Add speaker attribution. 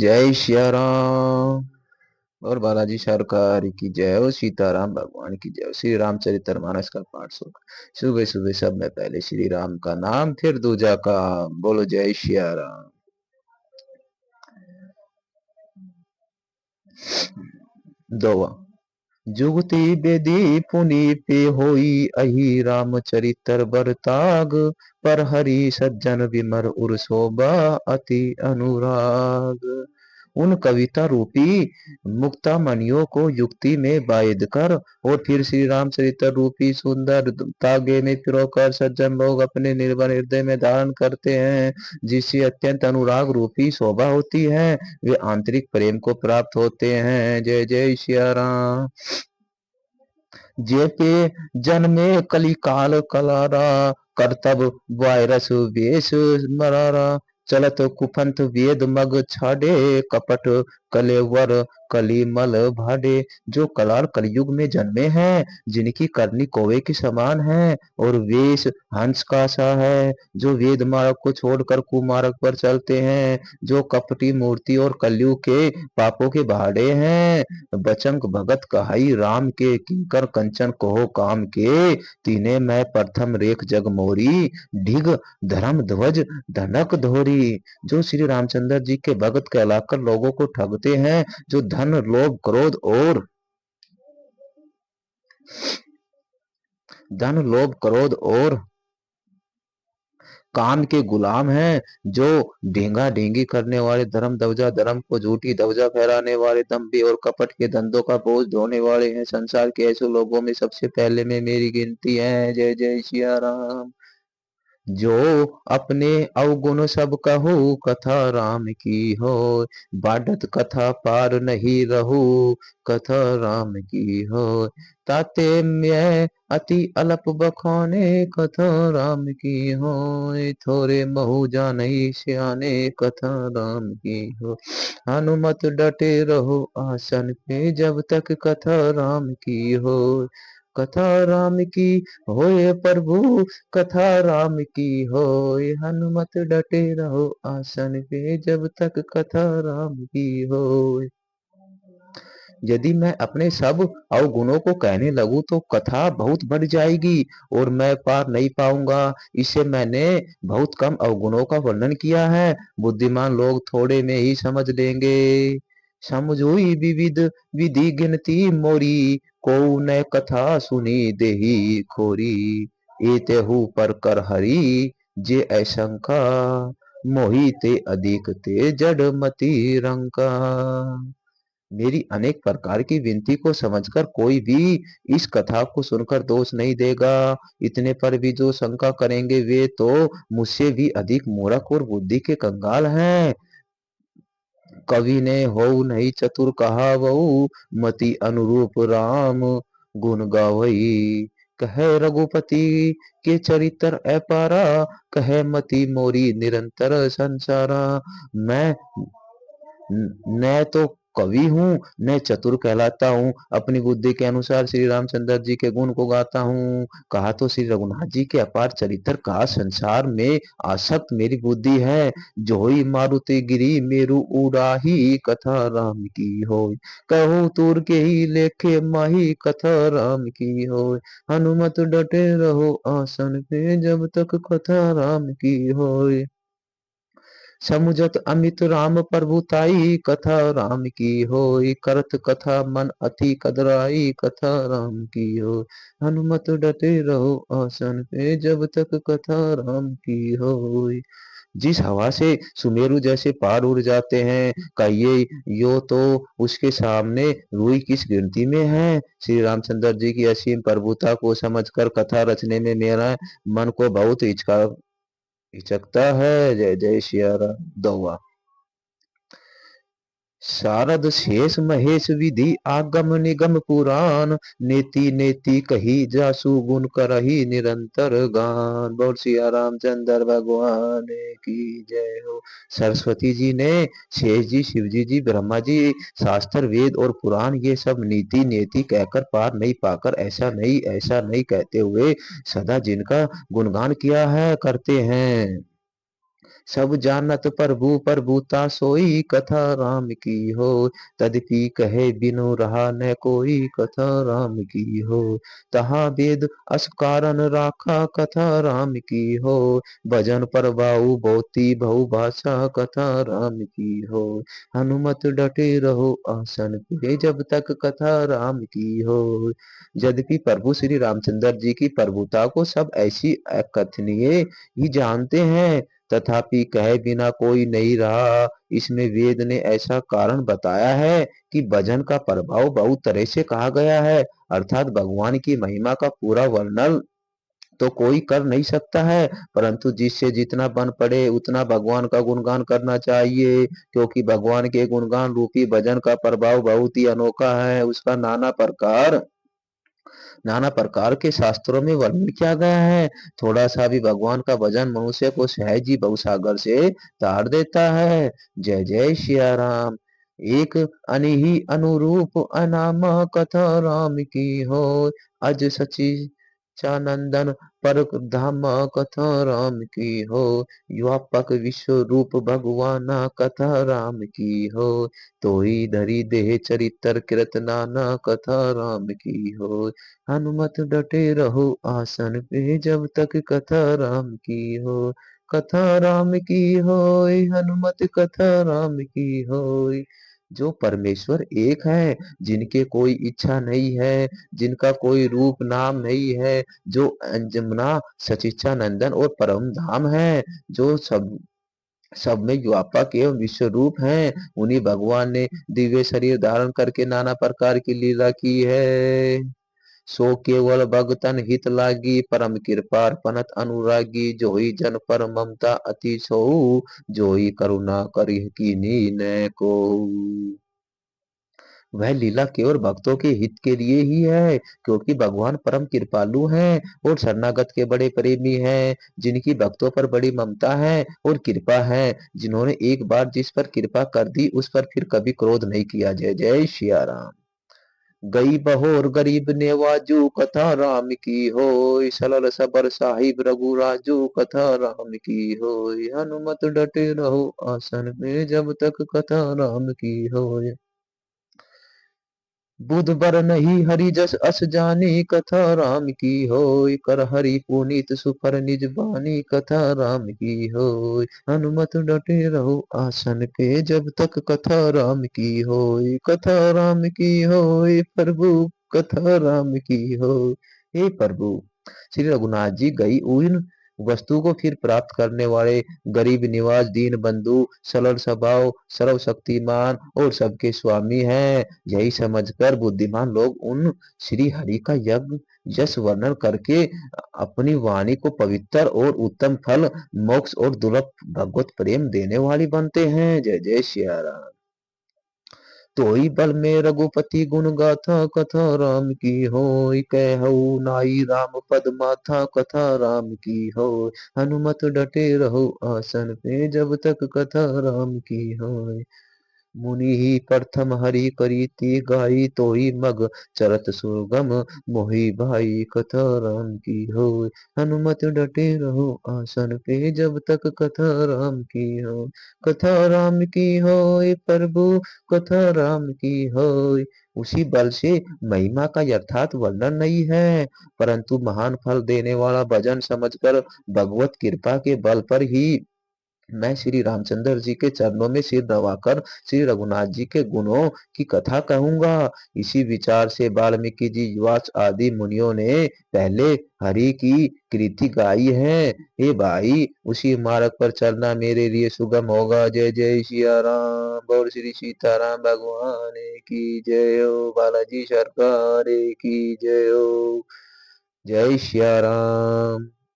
Speaker 1: जय सिया राम। और बालाजी सरकार की जय हो। सीताराम भगवान की जय हो। श्री रामचरितमानस का पाठ सुबह सुबह सब में पहले श्री राम का नाम फिर दूजा काम। बोलो जय सिया राम। दोवा जुगति बेदी पुनि पे होई अहि रामचरितर बरताग पर हरि सज्जन विमर उर शोभा अति अनुराग। उन कविता रूपी मुक्ता मणियों को युक्ति में वायद कर और फिर श्री रामचरित्र रूपी सुंदर तागे में पिरोकर सज्जन लोग अपने निर्भर हृदय में धारण करते हैं, जिससे अत्यंत अनुराग रूपी शोभा होती है, वे आंतरिक प्रेम को प्राप्त होते हैं। जय जय सिया राम। जेते जन्मे कलिकाल कलारा करतब वायरस वेश मरारा चलत कुपंथ वेद मग छाड़े कपट कलेवर कलिमल भाडे। जो कलाल कलयुग में जन्मे हैं, जिनकी करनी कौवे के समान है और वेश हंस का सा है, जो वेद मार्ग को छोड़कर कुमार्ग पर चलते हैं, जो कपटी मूर्ति और कलयुग के पापों के भाड़े हैं, बचंक भगत कहाई राम के किंकर कंचन कहो काम के। तीने मैं प्रथम रेख जग मोरी ढिग धर्म ध्वज धनक धोरी। जो श्री रामचंद्र जी के भगत कहलाकर लोगों को ठगते हैं, जो धन लोभ क्रोध और धन लोभ क्रोध और काम के गुलाम हैं, जो ढींगा ढींगी करने वाले धर्म ध्वजा धर्म को झूठी ध्वजा फहराने वाले दंभी और कपट के धंधों का बोझ ढोने वाले हैं। संसार के ऐसे लोगों में सबसे पहले में मेरी गिनती है। जय जय सिया राम। जो अपने अवगुण सब कहू कथा राम की हो, बाढ़त कथा पार नहीं रहू कथा राम की हो। ताते मैं अति अल्प बखाने कथा राम की हो, थोड़े महु जाने सियाने कथा राम की हो। हनुमत डटे रहो आसन पे जब तक कथा राम की हो, कथा राम की होए प्रभु कथा राम की होए। हनुमत डटे रहो आसन पे जब तक कथा राम की होए। यदि मैं अपने सब अवगुणों को कहने लगूं तो कथा बहुत बढ़ जाएगी और मैं पार नहीं पाऊंगा। इसे मैंने बहुत कम अवगुणों का वर्णन किया है, बुद्धिमान लोग थोड़े में ही समझ लेंगे। समझोई विविध विधि गिनती मोरी, को न कथा सुनी देही खोरी। एतेहु पर कर हरि जे ऐशंका, मोहि ते अधिक ते जड़ मति रंका। मेरी अनेक प्रकार की विनती को समझकर कोई भी इस कथा को सुनकर दोष नहीं देगा। इतने पर भी जो शंका करेंगे वे तो मुझसे भी अधिक मूर्ख और बुद्धि के कंगाल हैं। कवि ने हो नहीं चतुर कहा बहु, मति अनुरूप राम गुण गावई। कहे रघुपति के चरित्र अपारा, कहे मति मोरी निरंतर संसारा। मैं न तो कवि हूँ न चतुर कहलाता हूँ, अपनी बुद्धि के अनुसार श्री रामचंद्र जी के गुण को गाता हूँ। कहा तो श्री रघुनाथ जी के अपार चरित्र का संसार में आसक्त मेरी बुद्धि है। जोई मारुति गिरी मेरु उड़ाही कथा राम की हो, कहूँ तूर के ही लेखे माही कथा राम की हो। हनुमत डटे रहो आसन पे जब तक कथा राम की होए। समुझत अमित राम प्रभुताई कथा राम की होई, करत कथा मन अति कदराई कथा राम की हो। हनुमत डटे रहो आसन पे जब तक कथा राम की होई। जिस हवा से सुमेरु जैसे पहाड़ उड़ जाते हैं, कहिए यो तो उसके सामने रूई किस गिनती में है। श्री रामचंद्र जी की असीम प्रभुता को समझकर कथा रचने में मेरा मन को बहुत हिचकता है। जय जय सिया राम। दोहा शारद शेष महेश विधि आगम निगम पुराण, नेति नेति कही जासु गुण करही निरंतर गान। बोल सिया रामचंद्र भगवान की जय हो। सरस्वती जी ने शेष जी, शिव जी, ब्रह्मा जी शास्त्र वेद और पुराण ये सब नीति नेति कहकर पार नहीं पाकर ऐसा नहीं कहते हुए सदा जिनका गुणगान किया है करते हैं। सब जानत प्रभु प्रभुता सोई, कथा राम की हो। तदपि कहे बिनु रहा न कोई, कथा राम की हो। तहा वेद अस कारण राखा, कथा राम की हो। भजन पर भाऊ बहुती बहु भाषा, कथा राम की हो। हनुमत डटे रहो आसन पे, जब तक कथा राम की हो। यद्यपि प्रभु श्री रामचंद्र जी की प्रभुता को सब ऐसी अकथनीय ही जानते हैं, तथापि कहे बिना कोई नहीं रहा। इसमें वेद ने ऐसा कारण बताया है कि भजन का प्रभाव बहुत तरह से कहा गया है, अर्थात भगवान की महिमा का पूरा वर्णन तो कोई कर नहीं सकता है, परंतु जिससे जितना बन पड़े उतना भगवान का गुणगान करना चाहिए, क्योंकि भगवान के गुणगान रूपी भजन का प्रभाव बहुत ही अनोखा है। उसका नाना प्रकार के शास्त्रों में वर्णन किया गया है। थोड़ा सा भी भगवान का भजन मनुष्य को सहज ही भवसागर से तार देता है। जय जय सिया राम। एक अनिहि अनुरूप अनामा, कथा राम की हो। अज सची चानंदन पर धाम, कथा राम की हो। व्यापक विश्व रूप भगवाना, कथा राम की हो। तोई धरी देह चरित्र कृत नाना, कथा राम की हो। हनुमत डटे रहो आसन पे, जब तक कथा राम की हो। कथा राम की होय, हनुमत कथा राम की होय। जो परमेश्वर एक है, जिनके कोई इच्छा नहीं है, जिनका कोई रूप नाम नहीं है, जो अंजमना सचिचा नंदन और परम धाम है, जो सब में व्यापक एवं विश्व रूप है, उन्हीं भगवान ने दिव्य शरीर धारण करके नाना प्रकार की लीला की है। सो केवल भगतन हित लागी, परम कृपार्पणत अनुरागी। जोई जन पर ममता अति सो, जोई करुणा करि कीनी न को। वह लीला केवल भक्तों के हित के लिए ही है, क्योंकि भगवान परम कृपालु हैं और शरणागत के बड़े प्रेमी हैं, जिनकी भक्तों पर बड़ी ममता है और कृपा है, जिन्होंने एक बार जिस पर कृपा कर दी उस पर फिर कभी क्रोध नहीं किया। जय जय सिया राम। गई बहोर गरीब नेवाजू, कथा राम की होय। सलल सबर साहिब रघुराजू, कथा राम की होय। हनुमत डटे रहो आसन पे, जब तक कथा राम की होय। बुध बर नहीं हरि जस अस जानी, कथा राम की होय। कर हरि पुनीत सुफर निज बानी, कथा राम की होय। हनुमत डटे रहो आसन पे, जब तक कथा राम की होय। कथा राम की होय प्रभु, कथा राम की होय। हे प्रभु श्री रघुनाथ जी गई उन वस्तु को फिर प्राप्त करने वाले, गरीब निवाज, दीन बंधु, सरल स्वभाव, सर्वशक्तिमान और सबके स्वामी हैं, यही समझकर बुद्धिमान लोग उन श्री हरि का यज्ञ यश वर्णन करके अपनी वाणी को पवित्र और उत्तम फल, मोक्ष और दुर्लभ भगवत प्रेम देने वाली बनते हैं। जय जय सिया राम। तोई बल में रघुपति गुण गाथा, कथा राम की होय। कहऊ नाई राम पद माथा, कथा राम की होय। हनुमत डटे रहो आसन पे, जब तक कथा राम की होय। मुनि ही प्रथम हरि करीति गाई, तो ही मग चरत सुगम मोहि भाई, कथा राम की होय। हनुमत डटे रहो आसन पे, जब तक कथा राम की हो। कथा राम की होय प्रभु, कथा राम की होय। उसी बल से महिमा का यथार्थ वर्णन नहीं है, परंतु महान फल देने वाला भजन समझकर भगवत कृपा के बल पर ही मैं श्री रामचंद्र जी के चरणों में सिर नवाकर श्री रघुनाथ जी के गुणों की कथा कहूंगा। इसी विचार से वाल्मीकि जी, व्यास आदि मुनियों ने पहले हरि की कृति गाई है। हे भाई, उसी मार्ग पर चलना मेरे लिए सुगम होगा। जय जय सिया राम। बोल श्री सीताराम भगवान की जय हो। बालाजी सरकार की जय हो। जय सिया राम।